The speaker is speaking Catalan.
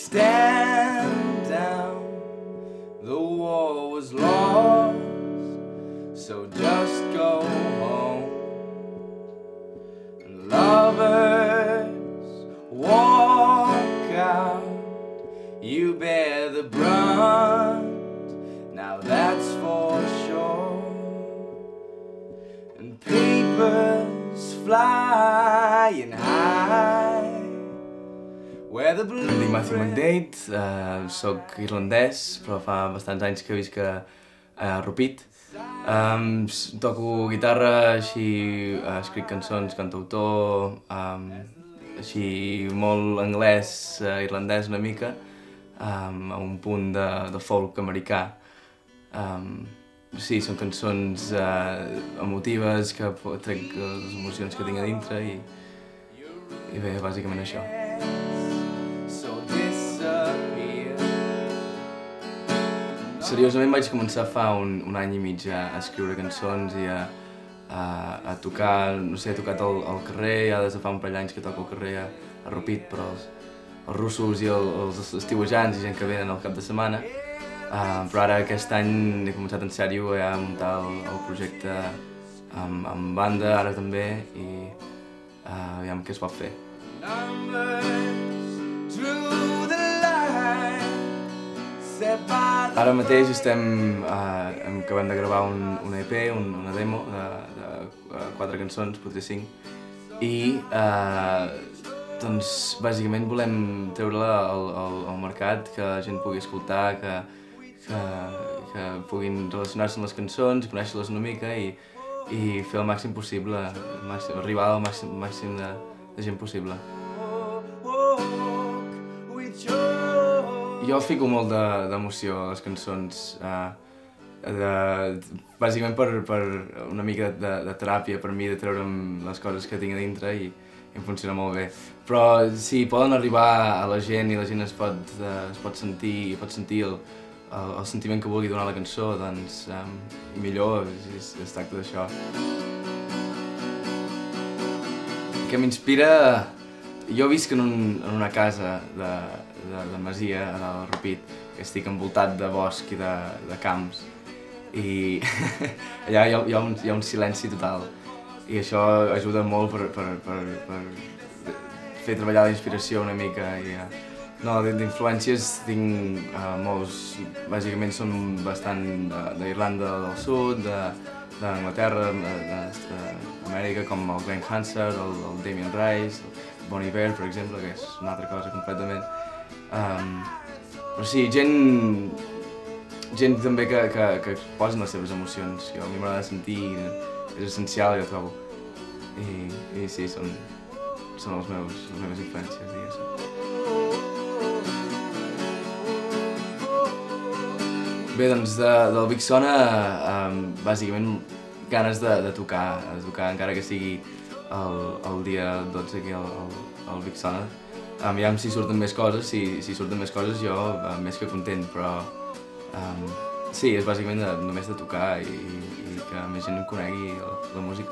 stand down. The war was lost, so just go home. And lovers walk out, you bear the brunt, now that's for sure. And papers flying high, where the blue... Em dic Matthew McDade, soc irlandès, però fa bastants anys que visc a Rupit. Toco guitarra, així escric cançons, cantautor, així molt anglès, irlandès una mica, amb un punt de folk americà. Sí, són cançons emotives que trec les emocions que tinc a dintre i bé, bàsicament això. Seriosament vaig començar fa un any i mig a escriure cançons i a tocar, no sé, he tocat al carrer, ja des de fa un parell d'anys que toco al carrer a Rupit, però els russos i els estiuejants i gent que venen al cap de setmana. Però ara aquest any he començat en sèrio a muntar el projecte amb banda, ara també, i aviam què es pot fer. Ara mateix acabem de gravar un EP, una demo de 4 cançons, potser 5, i doncs bàsicament volem treure-la al mercat, que la gent pugui escoltar, que puguin relacionar-se amb les cançons, conèixer-les una mica i fer el màxim possible, arribar al màxim de gent possible. Jo fico molt d'emoció a les cançons, bàsicament per una mica de teràpia per mi, de treure'm les coses que tinc a dintre i em funciona molt bé. Però si poden arribar a la gent i la gent es pot sentir el sentiment que vulgui donar la cançó, doncs millor, es tracta d'això. Què m'inspira? Jo visc en una casa de masia a dalt del Rupit, que estic envoltat de bosc i de camps, i allà hi ha un silenci total, i això ajuda molt per fer treballar la inspiració una mica. No, d'influències tinc molts, bàsicament són bastant d'Irlanda del Sud, d'Anglaterra, d'Amèrica, com el Glenn Hansard, el Damien Rice, Bon Iver, per exemple, que és una altra cosa completament. Però sí, gent també que exposen les seves emocions, que a mi m'agrada sentir, és essencial, jo trobo. I sí, són les meves influències, diguéssim. Bé, doncs del Big Sona, bàsicament ganes de tocar, encara que sigui el dia 12 aquí al Big Sona. Aviam si surten més coses, si surten més coses jo més que content, però sí, és bàsicament només de tocar i que més gent conegui la música.